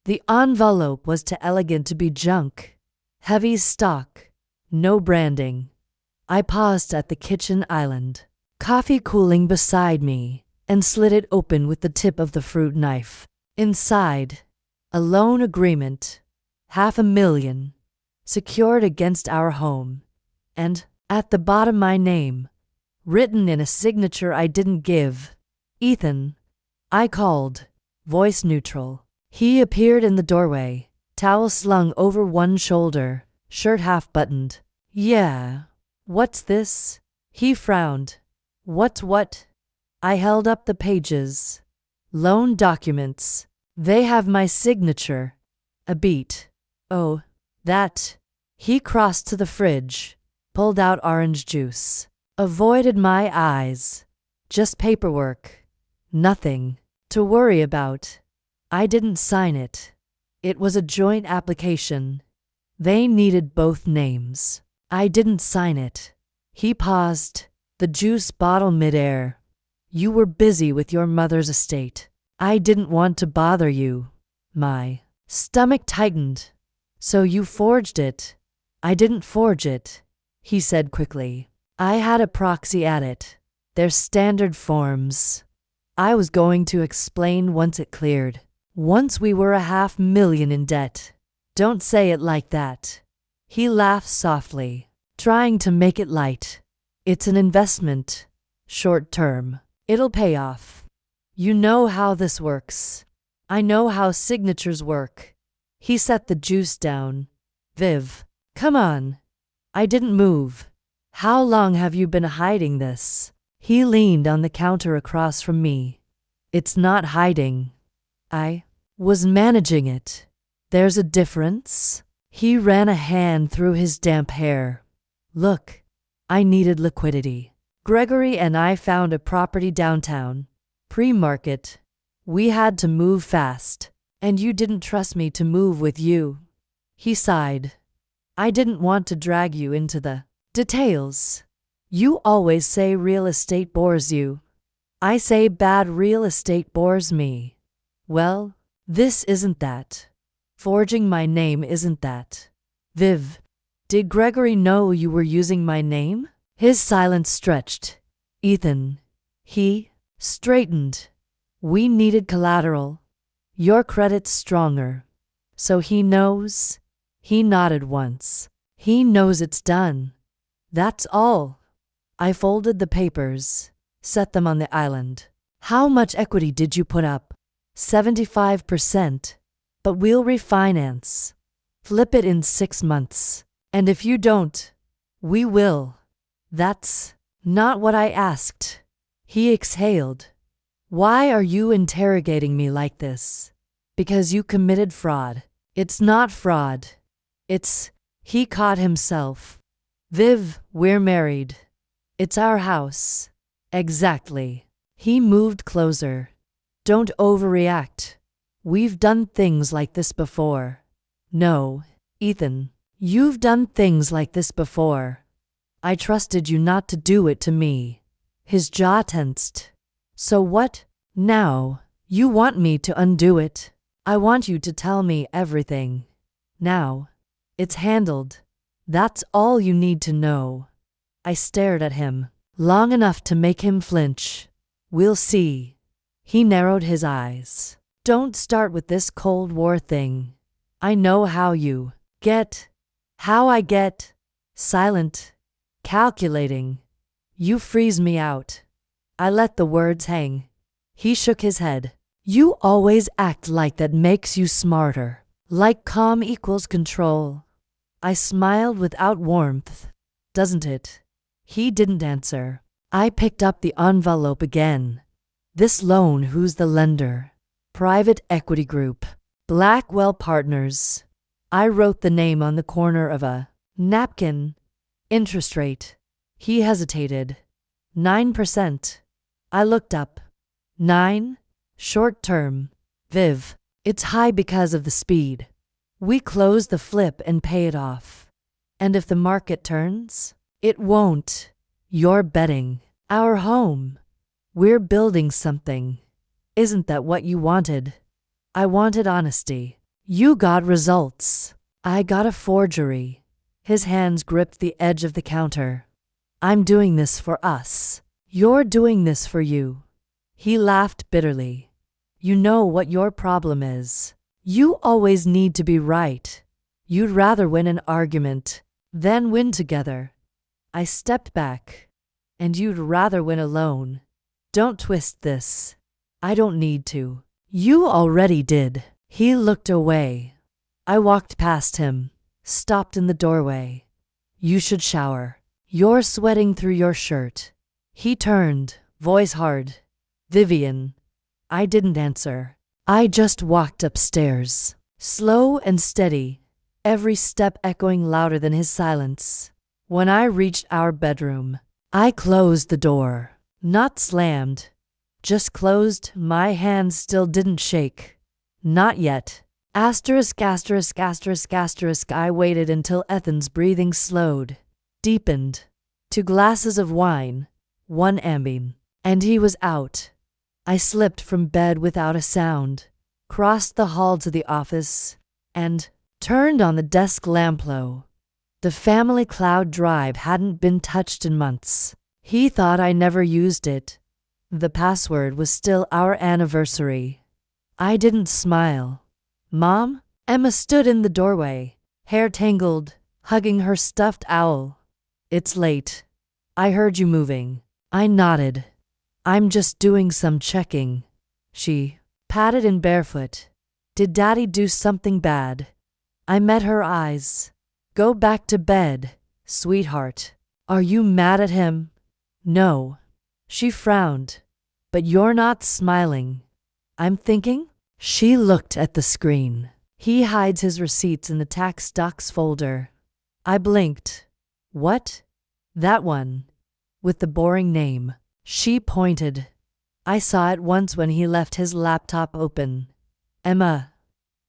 The envelope was too elegant to be junk. Heavy stock, no branding. I paused at the kitchen island, coffee cooling beside me, and slid it open with the tip of the fruit knife. Inside, a loan agreement, $500,000, secured against our home, and, at the bottom, my name, written in a signature I didn't give. Ethan, I called, voice neutral. He appeared in the doorway, towel slung over one shoulder, shirt half buttoned. Yeah. What's this? He frowned. What's what? I held up the pages. Loan documents. They have my signature. A beat. Oh, that. He crossed to the fridge, pulled out orange juice. Avoided my eyes. Just paperwork. Nothing to worry about. I didn't sign it. It was a joint application. They needed both names. I didn't sign it. He paused, the juice bottle midair. You were busy with your mother's estate. I didn't want to bother you. My stomach tightened. So you forged it. I didn't forge it, he said quickly. I had a proxy at it. They're standard forms. I was going to explain once it cleared. Once we were $500,000 in debt. Don't say it like that. He laughed softly, trying to make it light. It's an investment. Short term. It'll pay off. You know how this works. I know how signatures work. He set the juice down. Viv, come on. I didn't move. How long have you been hiding this? He leaned on the counter across from me. It's not hiding. I was managing it. There's a difference. He ran a hand through his damp hair. Look, I needed liquidity. Gregory and I found a property downtown, pre-market. We had to move fast, and you didn't trust me to move with you. He sighed. I didn't want to drag you into the details. You always say real estate bores you. I say bad real estate bores me. Well, this isn't that. Forging my name isn't that. Viv, did Gregory know you were using my name? His silence stretched. Ethan. He straightened. We needed collateral. Your credit's stronger. So he knows? He nodded once. He knows it's done. That's all. I folded the papers, set them on the island. How much equity did you put up? 75%. But we'll refinance. Flip it in 6 months. And if you don't, we will. That's not what I asked. He exhaled. Why are you interrogating me like this? Because you committed fraud. It's not fraud. He caught himself. Viv, we're married. It's our house. Exactly. He moved closer. Don't overreact. We've done things like this before. No, Ethan, you've done things like this before. I trusted you not to do it to me. His jaw tensed. So what? Now, you want me to undo it? I want you to tell me everything. Now. It's handled. That's all you need to know. I stared at him, long enough to make him flinch. We'll see. He narrowed his eyes. Don't start with this Cold War thing. I know how you get. How I get. Silent. Calculating. You freeze me out. I let the words hang. He shook his head. You always act like that makes you smarter. Like calm equals control. I smiled without warmth. Doesn't it? He didn't answer. I picked up the envelope again. This loan, who's the lender? Private Equity Group. Blackwell Partners. I wrote the name on the corner of a napkin. Interest rate. He hesitated. 9%. I looked up. 9? Short term. Viv. It's high because of the speed. We close the flip and pay it off. And if the market turns? It won't. You're betting. Our home. We're building something. Isn't that what you wanted? I wanted honesty. You got results. I got a forgery. His hands gripped the edge of the counter. I'm doing this for us. You're doing this for you. He laughed bitterly. You know what your problem is. You always need to be right. You'd rather win an argument than win together. I stepped back. And you'd rather win alone. Don't twist this. I don't need to. You already did. He looked away. I walked past him, stopped in the doorway. You should shower. You're sweating through your shirt. He turned, voice hard. Vivian. I didn't answer. I just walked upstairs, slow and steady, every step echoing louder than his silence. When I reached our bedroom, I closed the door. Not slammed, just closed. My hands still didn't shake. Not yet. Asterisk, asterisk, asterisk, asterisk. I waited until Ethan's breathing slowed, deepened. 2 glasses of wine, 1 ambien, and he was out. I slipped from bed without a sound, crossed the hall to the office, and turned on the desk lamp low. The family cloud drive hadn't been touched in months. He thought I never used it. The password was still our anniversary. I didn't smile. Mom? Emma stood in the doorway, hair tangled, hugging her stuffed owl. It's late. I heard you moving. I nodded. I'm just doing some checking. She patted in barefoot. Did Daddy do something bad? I met her eyes. Go back to bed, sweetheart. Are you mad at him? No. She frowned. But you're not smiling. I'm thinking? She looked at the screen. He hides his receipts in the tax docs folder. I blinked. What? That one. With the boring name. She pointed. I saw it once when he left his laptop open. Emma.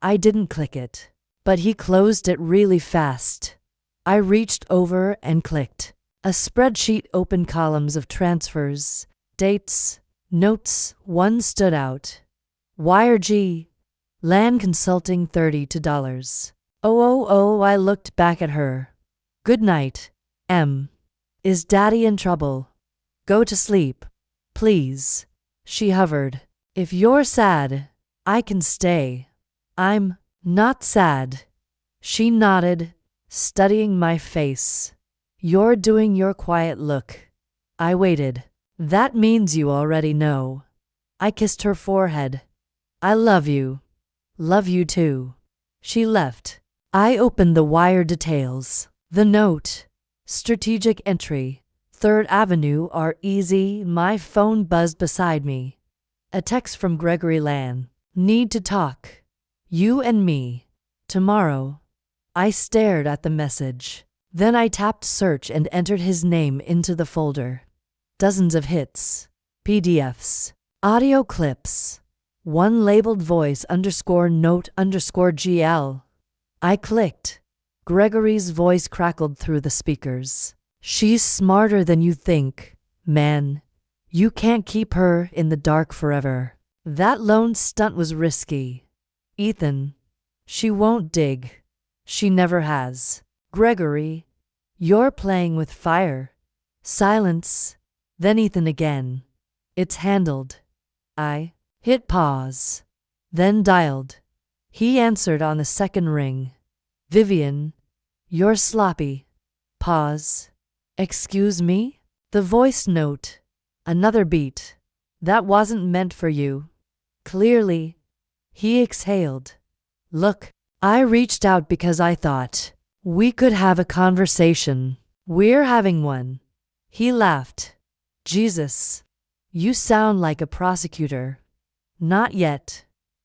I didn't click it. But he closed it really fast. I reached over and clicked. A spreadsheet opened, columns of transfers, dates, notes. One stood out. Wire G. Land Consulting $32. Oh, I looked back at her. Good night, M. Is Daddy in trouble? Go to sleep, please. She hovered. If you're sad, I can stay. I'm not sad. She nodded, studying my face. You're doing your quiet look. I waited. That means you already know. I kissed her forehead. I love you. Love you too. She left. I opened the wire details. The note. Strategic entry. 3rd Avenue are easy. My phone buzzed beside me. A text from Gregory Lan. Need to talk. You and me. Tomorrow. I stared at the message. Then I tapped search and entered his name into the folder. Dozens of hits. PDFs. Audio clips. One labeled voice _note _GL. I clicked. Gregory's voice crackled through the speakers. She's smarter than you think, man. You can't keep her in the dark forever. That lone stunt was risky. Ethan. She won't dig. She never has. Gregory. You're playing with fire. Silence. Then Ethan again. It's handled. I hit pause. Then dialed. He answered on the 2nd ring. Vivian. You're sloppy. Pause. Excuse me? The voice note. Another beat. That wasn't meant for you. Clearly. He exhaled. Look, I reached out because I thought we could have a conversation. We're having one. He laughed. Jesus. You sound like a prosecutor. Not yet.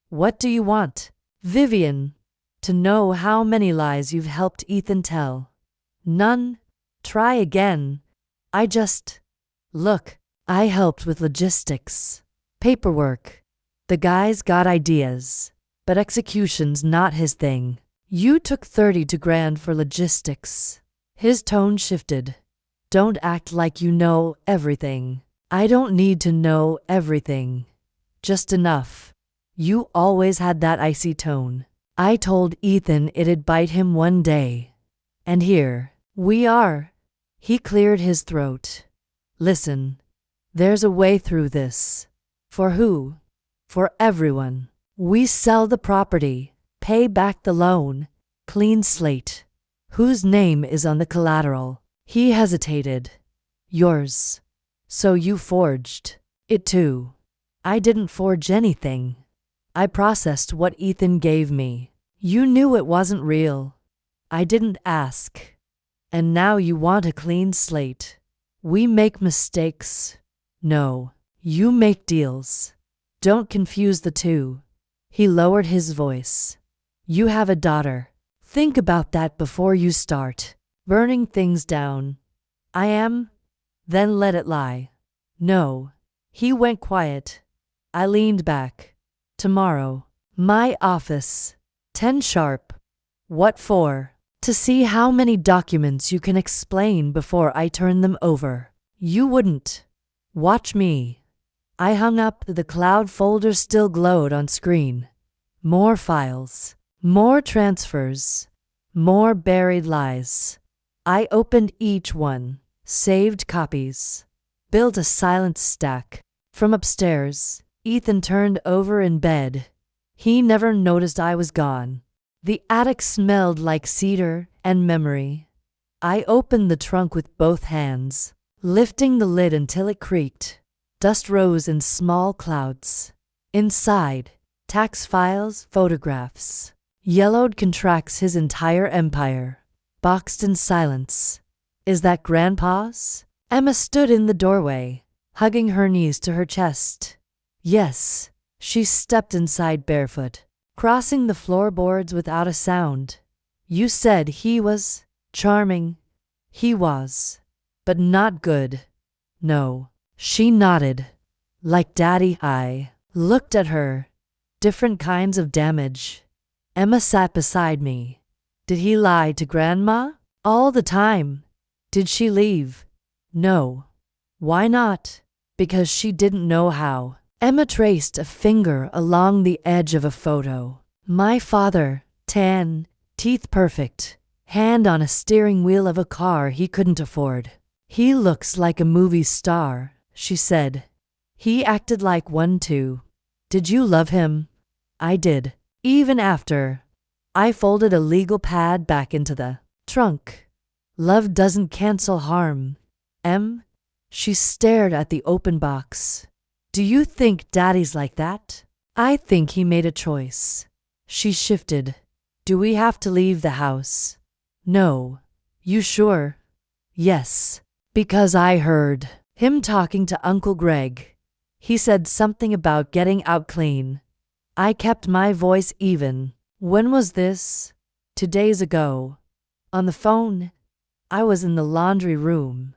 What do you want? Vivian. To know how many lies you've helped Ethan tell. None. Try again. Look, I helped with logistics. Paperwork. The guy's got ideas, but execution's not his thing. You took 32 grand for logistics. His tone shifted. Don't act like you know everything. I don't need to know everything. Just enough. You always had that icy tone. I told Ethan it'd bite him one day. And here we are. He cleared his throat. Listen, there's a way through this. For who? For everyone. We sell the property, pay back the loan, clean slate. Whose name is on the collateral? He hesitated. Yours. So you forged it too. I didn't forge anything. I processed what Ethan gave me. You knew it wasn't real. I didn't ask. And now you want a clean slate. We make mistakes. No, you make deals. Don't confuse the two. He lowered his voice. You have a daughter. Think about that before you start burning things down. I am? Then let it lie. No. He went quiet. I leaned back. Tomorrow. My office. 10 sharp. What for? To see how many documents you can explain before I turn them over. You wouldn't. Watch me. I hung up. The cloud folder still glowed on screen. More files. More transfers. More buried lies. I opened each one. Saved copies. Built a silent stack. From upstairs, Ethan turned over in bed. He never noticed I was gone. The attic smelled like cedar and memory. I opened the trunk with both hands, lifting the lid until it creaked. Dust rose in small clouds. Inside, tax files, photographs. Yellowed contracts his entire empire, boxed in silence. Is that Grandpa's? Emma stood in the doorway, hugging her knees to her chest. Yes, she stepped inside barefoot, crossing the floorboards without a sound. You said he was charming. He was, but not good. No. She nodded. Like Daddy. I looked at her. Different kinds of damage. Emma sat beside me. Did he lie to Grandma? All the time. Did she leave? No. Why not? Because she didn't know how. Emma traced a finger along the edge of a photo. My father, tan, teeth perfect, hand on a steering wheel of a car he couldn't afford. He looks like a movie star, she said. He acted like one too. Did you love him? I did. Even after. I folded a legal pad back into the trunk. Love doesn't cancel harm. Em? She stared at the open box. Do you think Daddy's like that? I think he made a choice. She shifted. Do we have to leave the house? No. You sure? Yes. Because I heard him talking to Uncle Greg. He said something about getting out clean. I kept my voice even. When was this? 2 days ago. On the phone. I was in the laundry room.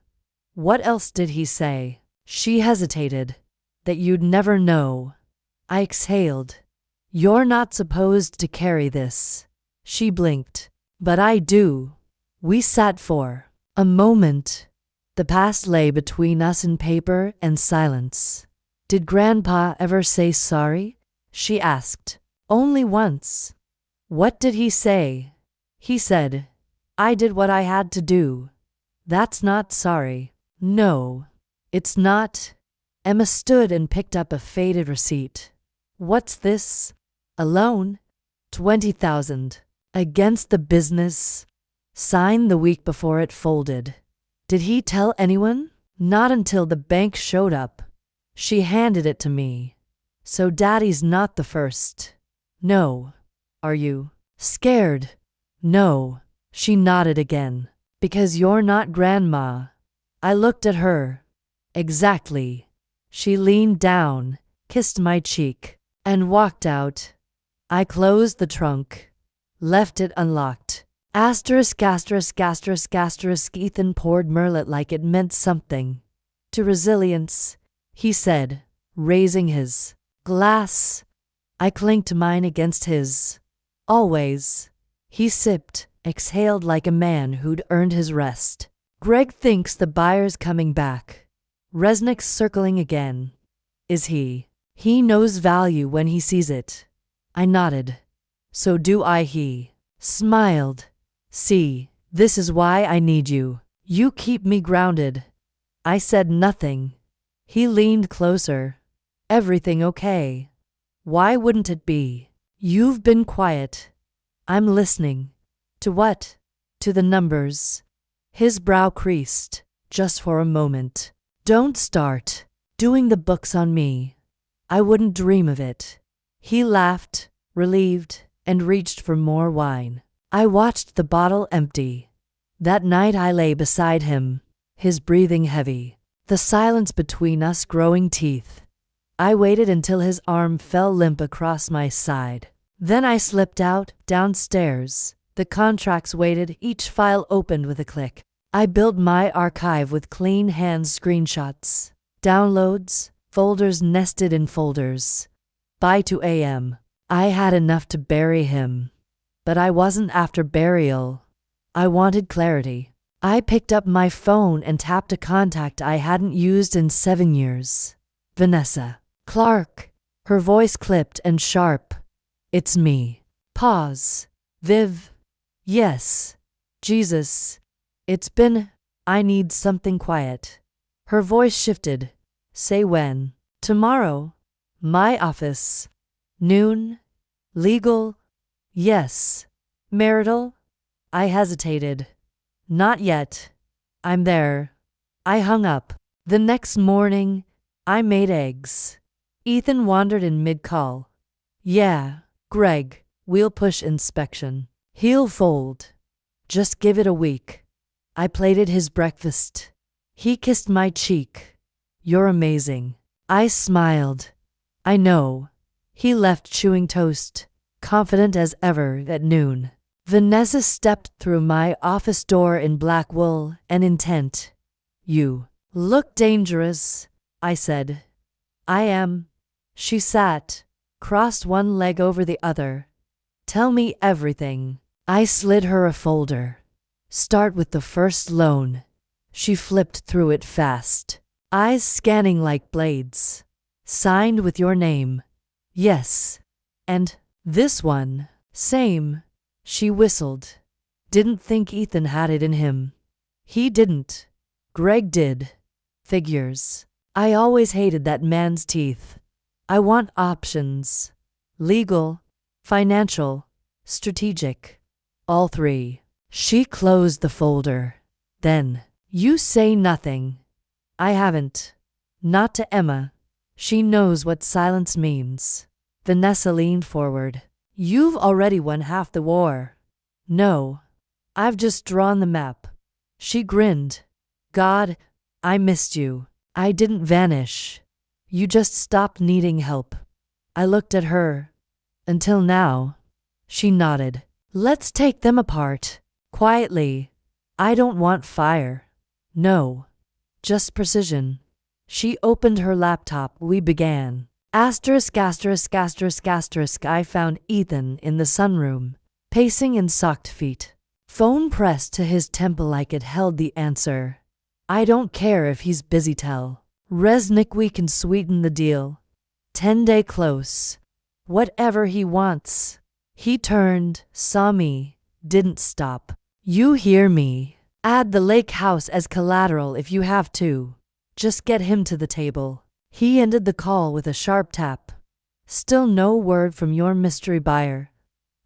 What else did he say? She hesitated. That you'd never know. I exhaled. You're not supposed to carry this. She blinked. But I do. We sat for a moment. The past lay between us in paper and silence. Did Grandpa ever say sorry? She asked. Only once. What did he say? He said, I did what I had to do. That's not sorry. No, it's not. Emma stood and picked up a faded receipt. What's this? A loan? 20,000. Against the business. Signed the week before it folded. Did he tell anyone? Not until the bank showed up. She handed it to me. So Daddy's not the first. No. Are you scared? No. She nodded again. Because you're not Grandma. I looked at her. Exactly. She leaned down, kissed my cheek, and walked out. I closed the trunk. Left it unlocked. Asterisk, asterisk, asterisk, asterisk. Ethan poured Merlot like it meant something. To resilience, he said, raising his glass. I clinked mine against his. Always. He sipped, exhaled like a man who'd earned his rest. Greg thinks the buyer's coming back. Resnick's circling again. Is he? He knows value when he sees it. I nodded. So do I. He smiled. See, this is why I need you. You keep me grounded. I said nothing. He leaned closer. Everything okay? Why wouldn't it be? You've been quiet. I'm listening. To what? To the numbers. His brow creased, just for a moment. Don't start doing the books on me. I wouldn't dream of it. He laughed, relieved, and reached for more wine. I watched the bottle empty. That night I lay beside him, his breathing heavy, the silence between us growing teeth. I waited until his arm fell limp across my side. Then I slipped out, downstairs. The contracts waited, each file opened with a click. I built my archive with clean hands, screenshots, downloads, folders nested in folders. By 2 a.m., I had enough to bury him. But I wasn't after burial. I wanted clarity. I picked up my phone and tapped a contact I hadn't used in 7 years. Vanessa. Clark. Her voice clipped and sharp. It's me. Pause. Viv. Yes. Jesus. It's been. I need something quiet. Her voice shifted. Say when. Tomorrow. My office. Noon. Legal. Yes. Marital. I hesitated. Not yet. I'm there. I hung up. The next morning, I made eggs. Ethan wandered in mid-call. Yeah, Greg, we'll push inspection. He'll fold. Just give it a week. I plated his breakfast. He kissed my cheek. You're amazing. I smiled. I know. He left chewing toast, confident as ever at noon. Vanessa stepped through my office door in black wool and intent. You look dangerous, I said. I am. She sat, crossed one leg over the other. Tell me everything. I slid her a folder. Start with the first loan. She flipped through it fast, eyes scanning like blades. Signed with your name. Yes. And this one. Same. She whistled. Didn't think Ethan had it in him. He didn't. Greg did. Figures. I always hated that man's teeth. I want options. Legal, financial, strategic. All three. She closed the folder. Then, you say nothing. I haven't. Not to Emma. She knows what silence means. Vanessa leaned forward. You've already won half the war. No. I've just drawn the map. She grinned. God, I missed you. I didn't vanish. You just stopped needing help. I looked at her. Until now. She nodded. Let's take them apart. Quietly. I don't want fire. No. Just precision. She opened her laptop. We began. Asterisk, asterisk, asterisk, asterisk. I found Ethan in the sunroom, pacing in socked feet. Phone pressed to his temple like it held the answer. I don't care if he's busy, tell Resnick we can sweeten the deal. 10-day close. Whatever he wants. He turned, saw me, didn't stop. You hear me. Add the lake house as collateral if you have to. Just get him to the table. He ended the call with a sharp tap. Still no word from your mystery buyer.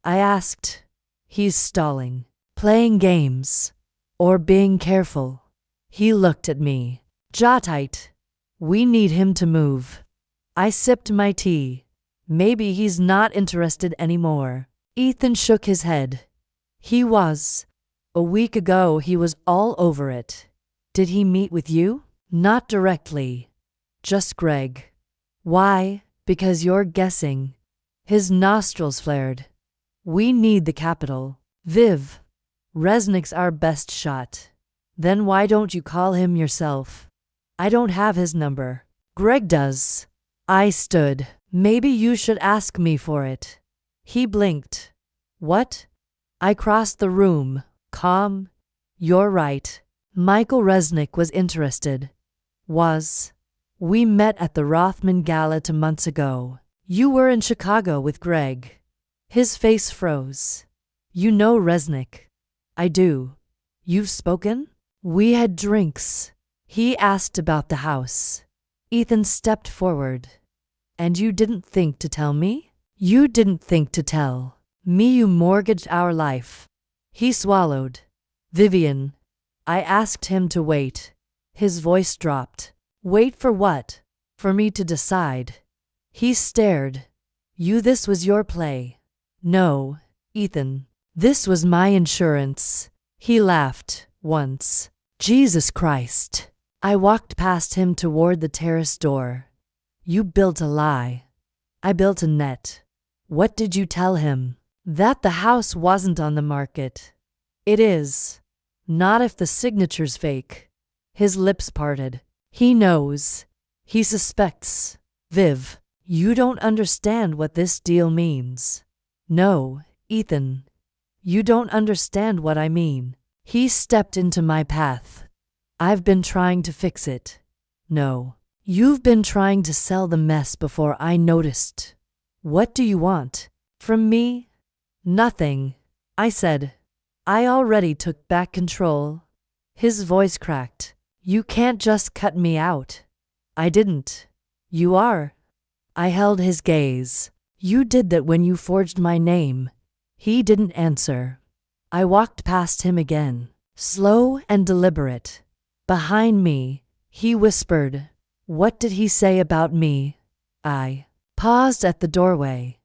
I asked. He's stalling. Playing games. Or being careful. He looked at me. Jaw tight. We need him to move. I sipped my tea. Maybe he's not interested anymore. Ethan shook his head. He was. A week ago he was all over it. Did he meet with you? Not directly. Just Greg. Why? Because you're guessing. His nostrils flared. We need the capital. Viv. Resnick's our best shot. Then why don't you call him yourself? I don't have his number. Greg does. I stood. Maybe you should ask me for it. He blinked. What? I crossed the room, calm. You're right. Michael Resnick was interested. Was. We met at the Rothman Gala 2 months ago. You were in Chicago with Greg. His face froze. You know Resnick. I do. You've spoken? We had drinks. He asked about the house. Ethan stepped forward. And you didn't think to tell me? You didn't think to tell me you mortgaged our life. He swallowed. Vivian. I asked him to wait. His voice dropped. Wait for what? For me to decide. He stared. This was your play. No, Ethan. This was my insurance. He laughed, once. Jesus Christ. I walked past him toward the terrace door. You built a lie. I built a net. What did you tell him? That the house wasn't on the market. It is. Not if the signature's fake. His lips parted. He knows. He suspects. Viv, you don't understand what this deal means. No, Ethan. You don't understand what I mean. He stepped into my path. I've been trying to fix it. No. You've been trying to sell the mess before I noticed. What do you want? From me? Nothing. I said. I already took back control. His voice cracked. You can't just cut me out. I didn't. You are. I held his gaze. You did that when you forged my name. He didn't answer. I walked past him again, slow and deliberate. Behind me, he whispered. What did he say about me? I paused at the doorway.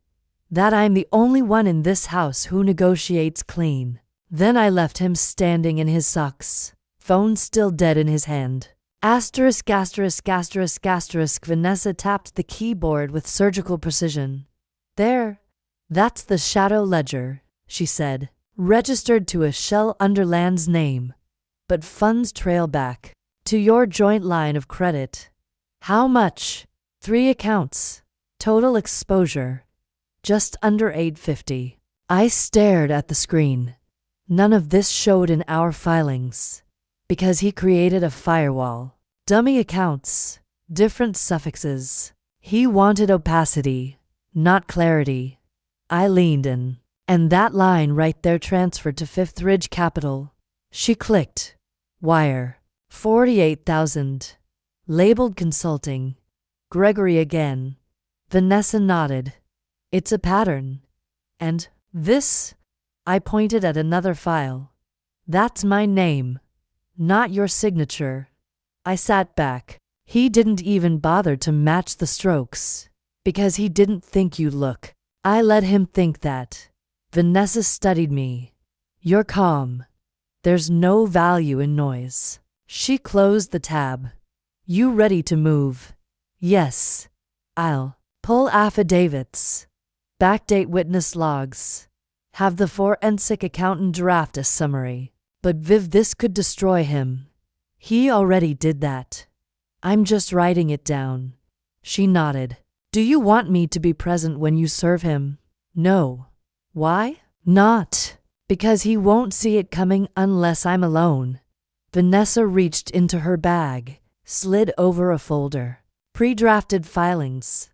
That I'm the only one in this house who negotiates clean. Then I left him standing in his socks, phone still dead in his hand. Asterisk, asterisk, asterisk, asterisk. Vanessa tapped the keyboard with surgical precision. There. That's the shadow ledger, she said. Registered to a shell underland's name. But funds trail back to your joint line of credit. How much? 3 accounts. Total exposure. Just under $850. I stared at the screen. None of this showed in our filings. Because he created a firewall. Dummy accounts. Different suffixes. He wanted opacity, not clarity. I leaned in. And that line right there transferred to Fifth Ridge Capital. She clicked. Wire. 48,000. Labeled consulting. Gregory again. Vanessa nodded. It's a pattern. And this? I pointed at another file. That's my name. Not your signature. I sat back. He didn't even bother to match the strokes. Because he didn't think you'd look. I let him think that. Vanessa studied me. You're calm. There's no value in noise. She closed the tab. You ready to move? Yes. I'll pull affidavits. Backdate witness logs. Have the forensic accountant draft a summary. But Viv, this could destroy him. He already did that. I'm just writing it down. She nodded. Do you want me to be present when you serve him? No. Why? Not. Because he won't see it coming unless I'm alone. Vanessa reached into her bag, slid over a folder. Pre-drafted filings.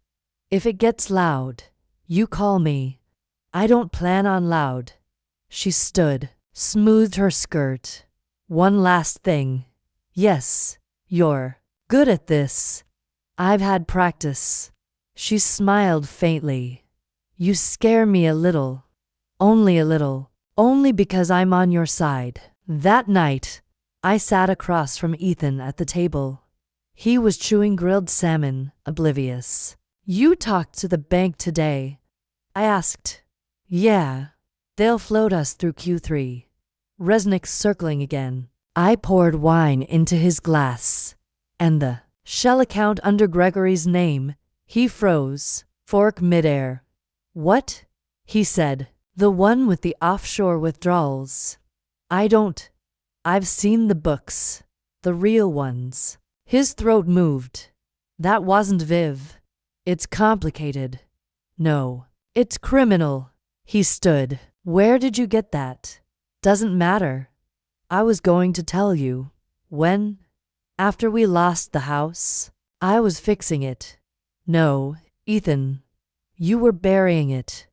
If it gets loud, you call me. I don't plan on loud. She stood, smoothed her skirt. One last thing. Yes, you're good at this. I've had practice. She smiled faintly. You scare me a little. Only a little. Only because I'm on your side. That night, I sat across from Ethan at the table. He was chewing grilled salmon, oblivious. You talked to the bank today? I asked. Yeah. They'll float us through Q3. Resnick's circling again. I poured wine into his glass. And the shell account under Gregory's name. He froze, fork midair. What? He said. The one with the offshore withdrawals. I don't. I've seen the books. The real ones. His throat moved. That wasn't Viv. It's complicated. No. It's criminal. He stood. Where did you get that? Doesn't matter. I was going to tell you. When? After we lost the house? I was fixing it. No, Ethan. You were burying it.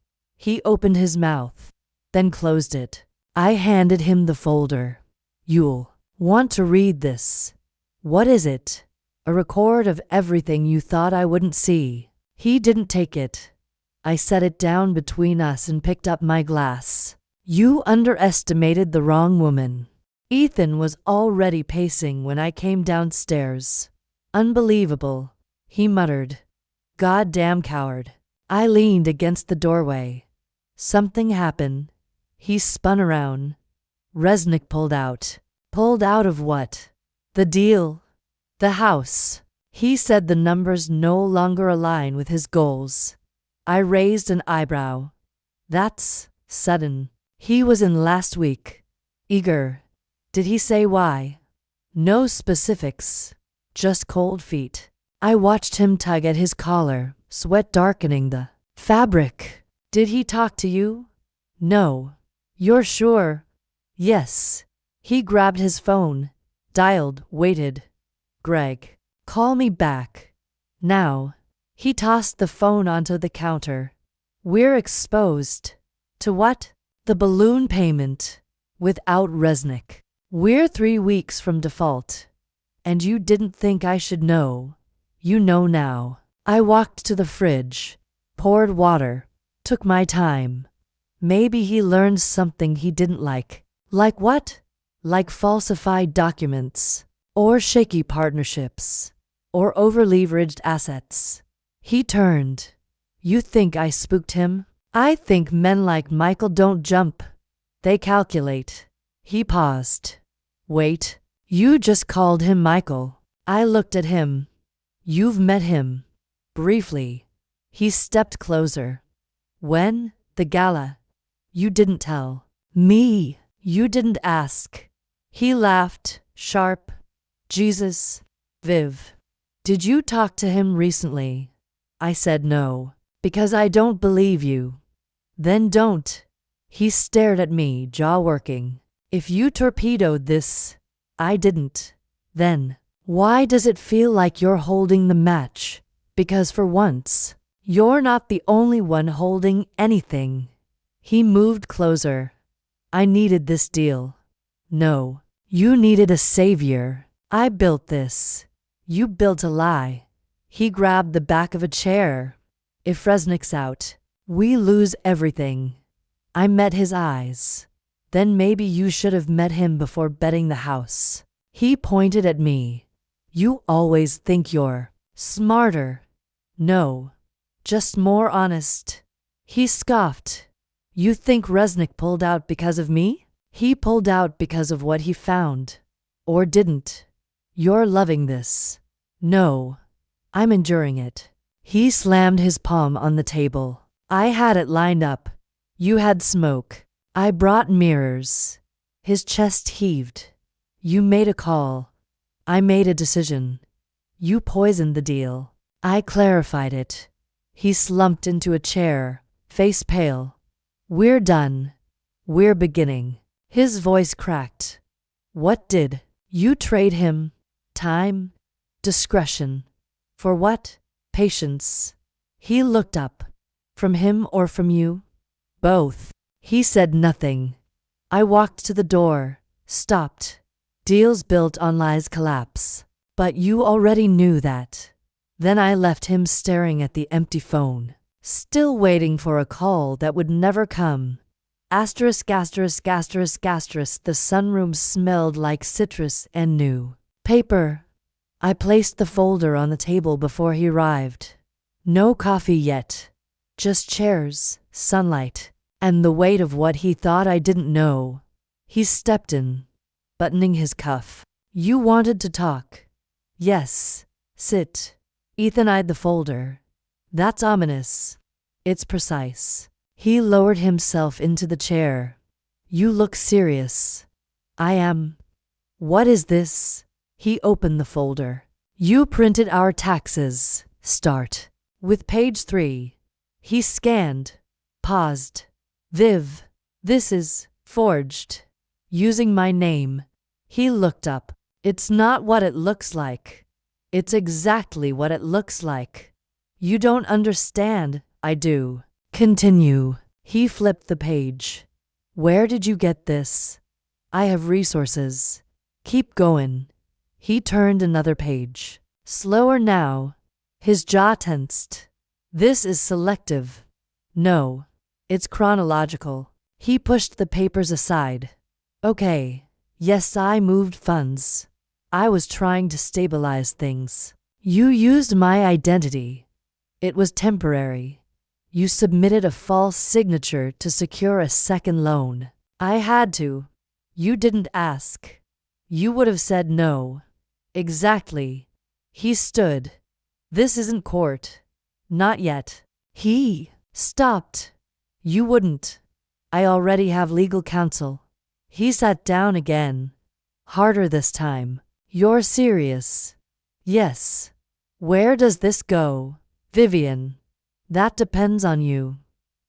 He opened his mouth, then closed it. I handed him the folder. You'll want to read this. What is it? A record of everything you thought I wouldn't see. He didn't take it. I set it down between us and picked up my glass. You underestimated the wrong woman. Ethan was already pacing when I came downstairs. Unbelievable, he muttered. Goddamn coward. I leaned against the doorway. Something happened. He spun around. Resnick pulled out. Pulled out of what? The deal. The house. He said the numbers no longer align with his goals. I raised an eyebrow. That's sudden. He was in last week. Eager. Did he say why? No specifics. Just cold feet. I watched him tug at his collar, sweat darkening the fabric. Did he talk to you? No. You're sure? Yes. He grabbed his phone, dialed, waited. Greg. Call me back. Now. He tossed the phone onto the counter. We're exposed. To what? The balloon payment. Without Resnick. We're 3 weeks from default. And you didn't think I should know. You know now. I walked to the fridge, poured water, took my time. Maybe he learned something he didn't like. Like what? Like falsified documents, or shaky partnerships, or over-leveraged assets. He turned. You think I spooked him? I think men like Michael don't jump. They calculate. He paused. Wait, you just called him Michael. I looked at him. You've met him. Briefly. He stepped closer. When? The gala. You didn't tell. Me. You didn't ask. He laughed, sharp. Jesus. Viv. Did you talk to him recently? I said no. Because I don't believe you. Then don't. He stared at me, jaw working. If you torpedoed this, I didn't. Then, why does it feel like you're holding the match? Because for once, you're not the only one holding anything. He moved closer. I needed this deal. No, you needed a savior. I built this. You built a lie. He grabbed the back of a chair. If Resnick's out, we lose everything. I met his eyes. Then maybe you should have met him before betting the house. He pointed at me. You always think you're smarter. No, just more honest. He scoffed. You think Resnick pulled out because of me? He pulled out because of what he found. Or didn't. You're loving this. No, I'm enduring it. He slammed his palm on the table. I had it lined up. You had smoke. I brought mirrors. His chest heaved. You made a call. I made a decision. You poisoned the deal. I clarified it. He slumped into a chair, face pale. We're done. We're beginning. His voice cracked. What did you trade him? Time? Discretion. For what? Patience. He looked up. From him or from you? Both. He said nothing. I walked to the door, stopped. Deals built on lies collapse. But you already knew that. Then I left him staring at the empty phone, still waiting for a call that would never come. Asterisk, asterisk, asterisk, asterisk. The sunroom smelled like citrus and new paper. I placed the folder on the table before he arrived. No coffee yet. Just chairs, sunlight, and the weight of what he thought I didn't know. He stepped in, buttoning his cuff. You wanted to talk. Yes. Sit. Ethan eyed the folder. That's ominous. It's precise. He lowered himself into the chair. You look serious. I am. What is this? He opened the folder. You printed our taxes. Start with page 3. He scanned, paused. Viv, this is forged. Using my name. He looked up. It's not what it looks like. It's exactly what it looks like. You don't understand. I do. Continue. He flipped the page. Where did you get this? I have resources. Keep going. He turned another page. Slower now. His jaw tensed. This is selective. No, it's chronological. He pushed the papers aside. Okay. Yes, I moved funds. I was trying to stabilize things. You used my identity. It was temporary. You submitted a false signature to secure a second loan. I had to. You didn't ask. You would have said no. Exactly. He stood. This isn't court. Not yet. He stopped. You wouldn't. I already have legal counsel. He sat down again. Harder this time. You're serious? Yes. Where does this go, Vivian? That depends on you.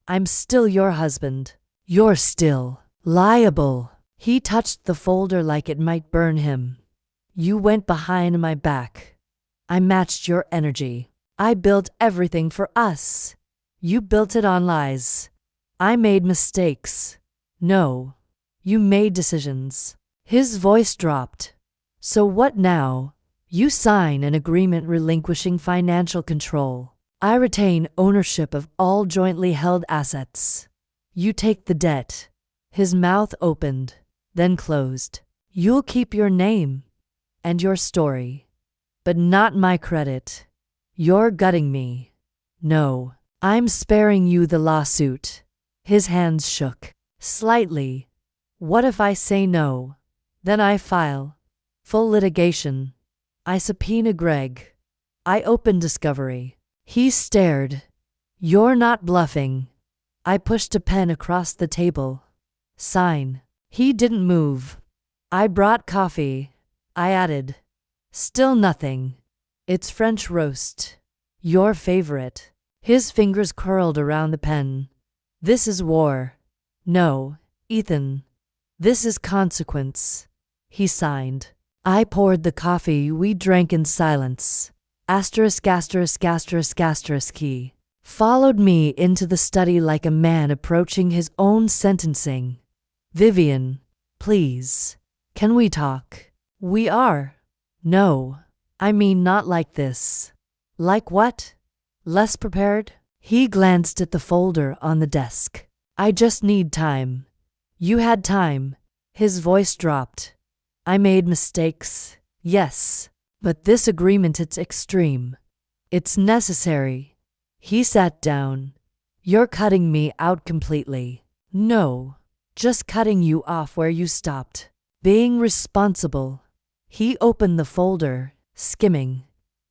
I'm still your husband. You're still liable. He touched the folder like it might burn him. You went behind my back. I matched your energy. I built everything for us. You built it on lies. I made mistakes. No, you made decisions. His voice dropped. So what now? You sign an agreement relinquishing financial control. I retain ownership of all jointly held assets. You take the debt. His mouth opened, then closed. You'll keep your name and your story, but not my credit. You're gutting me. No, I'm sparing you the lawsuit. His hands shook slightly. What if I say no? Then I file full litigation. I subpoena Greg. I open discovery. He stared. You're not bluffing. I pushed a pen across the table. Sign. He didn't move. I brought coffee. I added. Still nothing. It's French roast. Your favorite. His fingers curled around the pen. This is war. No, Ethan. This is consequence. He signed. I poured the coffee. We drank in silence. Asterisk, asterisk, asterisk, asterisk. He followed me into the study like a man approaching his own sentencing. Vivian, please. Can we talk? We are. No, I mean not like this. Like what? Less prepared? He glanced at the folder on the desk. I just need time. You had time. His voice dropped. I made mistakes. Yes. But this agreement, it's extreme. It's necessary. He sat down. You're cutting me out completely. No. Just cutting you off where you stopped. Being responsible. He opened the folder, skimming.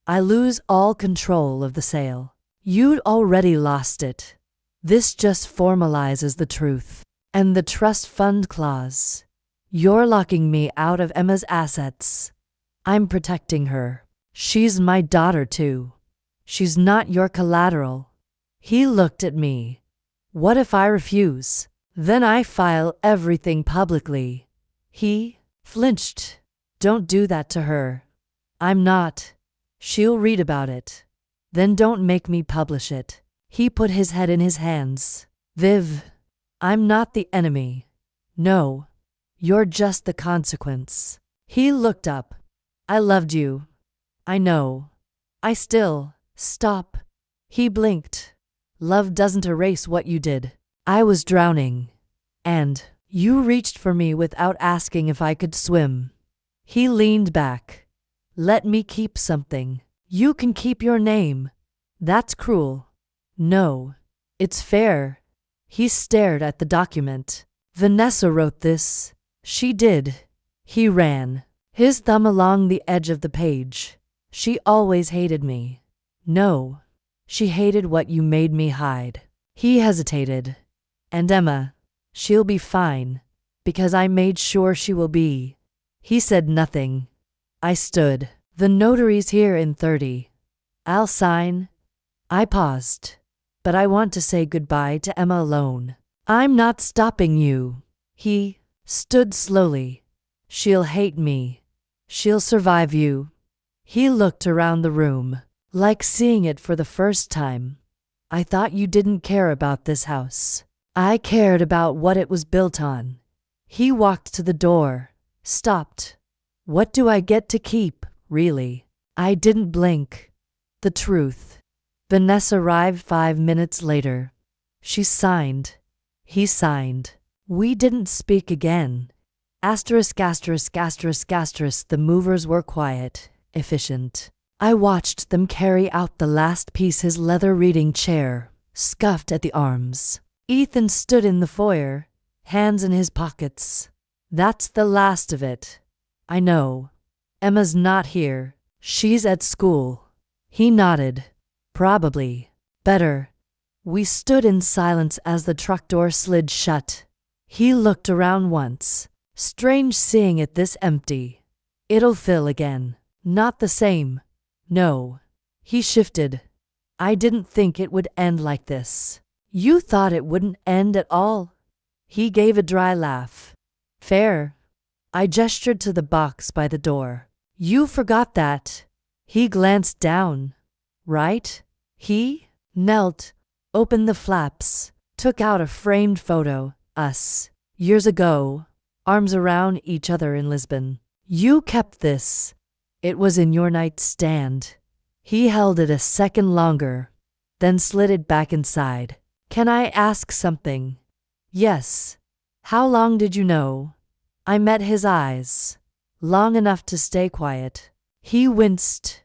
I lose all control of the sale. You'd already lost it. This just formalizes the truth. And the trust fund clause. You're locking me out of Emma's assets. I'm protecting her. She's my daughter too. She's not your collateral. He looked at me. What if I refuse? Then I file everything publicly. He flinched. Don't do that to her. I'm not. She'll read about it. Then don't make me publish it. He put his head in his hands. Viv, I'm not the enemy. No, you're just the consequence. He looked up. I loved you. I know. I still. Stop. He blinked. Love doesn't erase what you did. I was drowning. And you reached for me without asking if I could swim. He leaned back. Let me keep something. You can keep your name. That's cruel. No, it's fair. He stared at the document. Vanessa wrote this. She did. He ran his thumb along the edge of the page. She always hated me. No, she hated what you made me hide. He hesitated. And Emma, she'll be fine, because I made sure she will be. He said nothing. I stood. The notary's here in 30. I'll sign. I paused. But I want to say goodbye to Emma alone. I'm not stopping you. He stood slowly. She'll hate me. She'll survive you. He looked around the room, like seeing it for the first time. I thought you didn't care about this house. I cared about what it was built on. He walked to the door, stopped. What do I get to keep, really? I didn't blink. The truth. Vanessa arrived 5 minutes later. She signed. He signed. We didn't speak again. Asterisk, asterisk, asterisk, asterisk. The movers were quiet, efficient. I watched them carry out the last piece, his leather reading chair, scuffed at the arms. Ethan stood in the foyer, hands in his pockets. That's the last of it. I know. Emma's not here. She's at school. He nodded. Probably. Better. We stood in silence as the truck door slid shut. He looked around once. Strange seeing it this empty. It'll fill again. Not the same. No. He shifted. I didn't think it would end like this. You thought it wouldn't end at all? He gave a dry laugh. Fair. I gestured to the box by the door. You forgot that. He glanced down. Right? He knelt, opened the flaps, took out a framed photo, us, years ago, arms around each other in Lisbon. You kept this. It was in your nightstand. He held it a second longer, then slid it back inside. Can I ask something? Yes. How long did you know? I met his eyes. Long enough to stay quiet. He winced.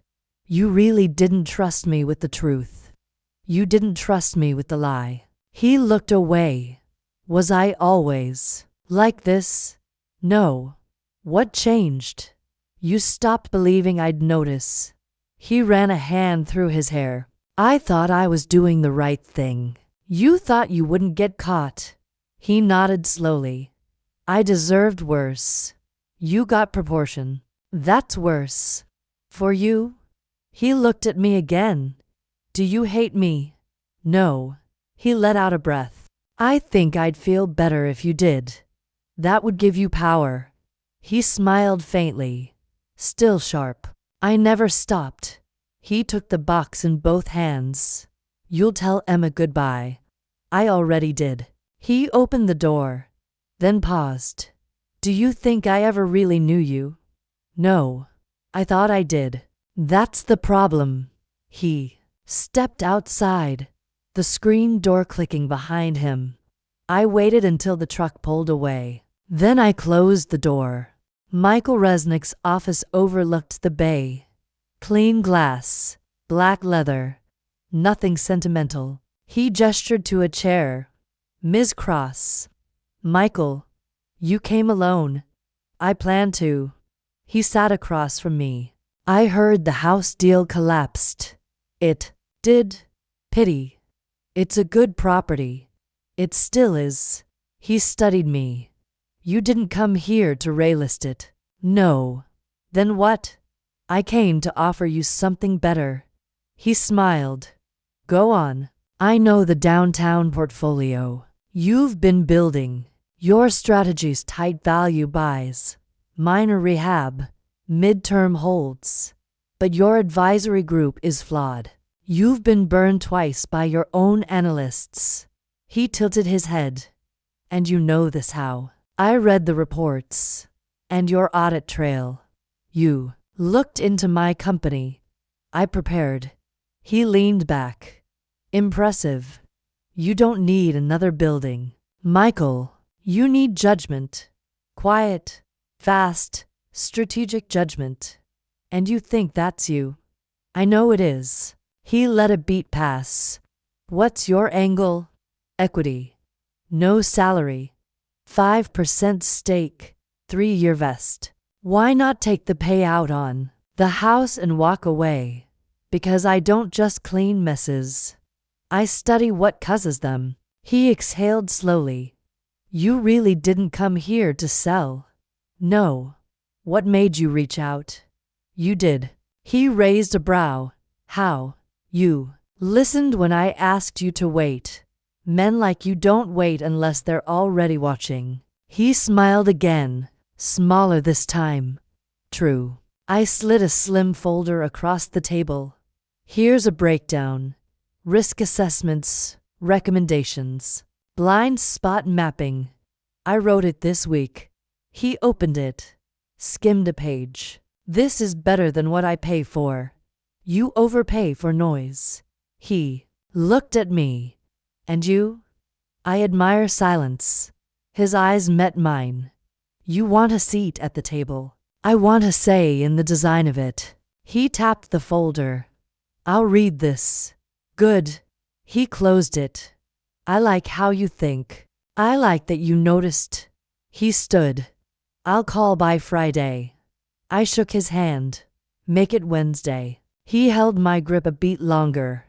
You really didn't trust me with the truth. You didn't trust me with the lie. He looked away. Was I always like this? No. What changed? You stopped believing I'd notice. He ran a hand through his hair. I thought I was doing the right thing. You thought you wouldn't get caught. He nodded slowly. I deserved worse. You got proportion. That's worse. For you? He looked at me again. Do you hate me? No. He let out a breath. I think I'd feel better if you did. That would give you power. He smiled faintly, still sharp. I never stopped. He took the box in both hands. You'll tell Emma goodbye. I already did. He opened the door, then paused. Do you think I ever really knew you? No. I thought I did. That's the problem. He stepped outside, the screen door clicking behind him. I waited until the truck pulled away. Then I closed the door. Michael Resnick's office overlooked the bay. Clean glass, black leather, nothing sentimental. He gestured to a chair. Ms. Cross. Michael, you came alone. I planned to. He sat across from me. I heard the house deal collapsed. It did. Pity. It's a good property. It still is. He studied me. You didn't come here to railist it. No. Then what? I came to offer you something better. He smiled. Go on. I know the downtown portfolio. You've been building. Your strategy's tight value buys, minor rehab, midterm holds. But your advisory group is flawed. You've been burned twice by your own analysts. He tilted his head. And you know this how. I read the reports. And your audit trail. You looked into my company. I prepared. He leaned back. Impressive. You don't need another building. Michael, you need judgment. Quiet, fast, strategic judgment. And you think that's you. I know it is. He let a beat pass. What's your angle? Equity. No salary. 5% stake. 3-year vest. Why not take the payout on the house and walk away? Because I don't just clean messes. I study what causes them. He exhaled slowly. You really didn't come here to sell. No. What made you reach out? You did. He raised a brow. How? You listened when I asked you to wait. Men like you don't wait unless they're already watching. He smiled again, smaller this time. True. I slid a slim folder across the table. Here's a breakdown. Risk assessments, recommendations. Blind spot mapping. I wrote it this week. He opened it, skimmed a page. This is better than what I pay for. You overpay for noise. He looked at me. And you? I admire silence. His eyes met mine. You want a seat at the table. I want a say in the design of it. He tapped the folder. I'll read this. Good. He closed it. I like how you think. I like that you noticed. He stood. I'll call by Friday. I shook his hand. Make it Wednesday. He held my grip a beat longer.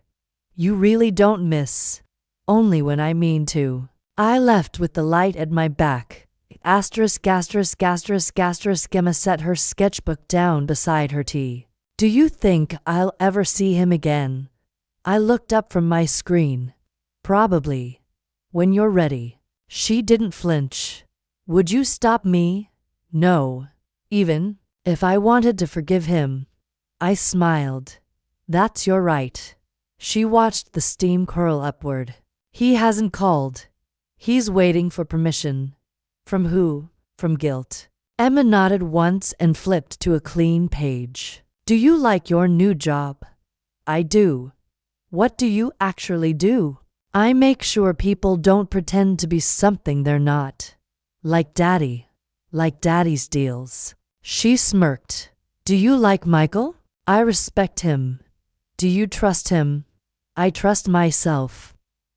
You really don't miss. Only when I mean to. I left with the light at my back. Asterisk. Emma set her sketchbook down beside her tea. Do you think I'll ever see him again? I looked up from my screen. Probably. When you're ready. She didn't flinch. Would you stop me? No. Even if I wanted to forgive him. I smiled. That's your right. She watched the steam curl upward. He hasn't called. He's waiting for permission. From who? From guilt. Emma nodded once and flipped to a clean page. Do you like your new job? I do. What do you actually do? I make sure people don't pretend to be something they're not. Like Daddy. Like Daddy's deals. She smirked. Do you like Michael? I respect him. Do you trust him? I trust myself.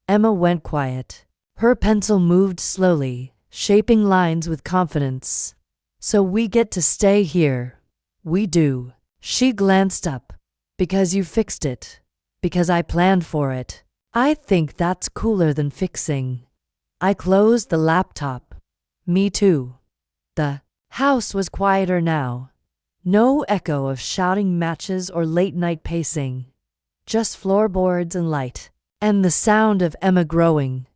Emma went quiet. Her pencil moved slowly, shaping lines with confidence. So we get to stay here. We do. She glanced up. Because you fixed it. Because I planned for it. I think that's cooler than fixing. I closed the laptop. Me too. The house was quieter now. No echo of shouting matches or late-night pacing. Just floorboards and light. And the sound of Emma growing.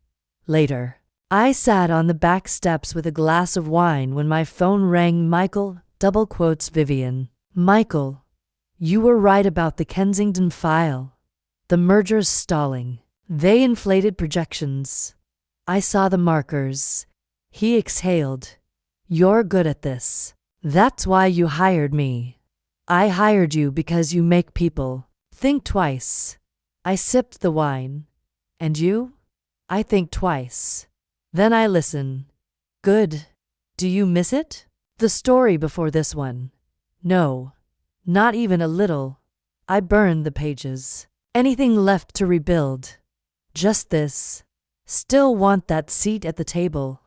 Later. I sat on the back steps with a glass of wine when my phone rang. Michael, double quotes Vivian. Michael, you were right about the Kensington file. The merger's stalling. They inflated projections. I saw the markers. He exhaled. You're good at this. That's why you hired me. I hired you because you make people think twice. I sipped the wine. And you? I think twice. Then I listen. Good. Do you miss it? The story before this one? No. Not even a little. I burned the pages. Anything left to rebuild? Just this. Still want that seat at the table.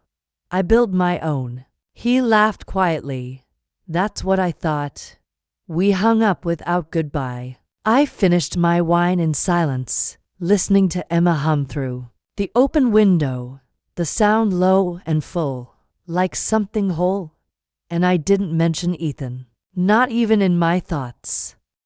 I build my own. He laughed quietly. That's what I thought. We hung up without goodbye. I finished my wine in silence, listening to Emma hum through the open window, the sound low and full, like something whole. And I didn't mention Ethan, not even in my thoughts.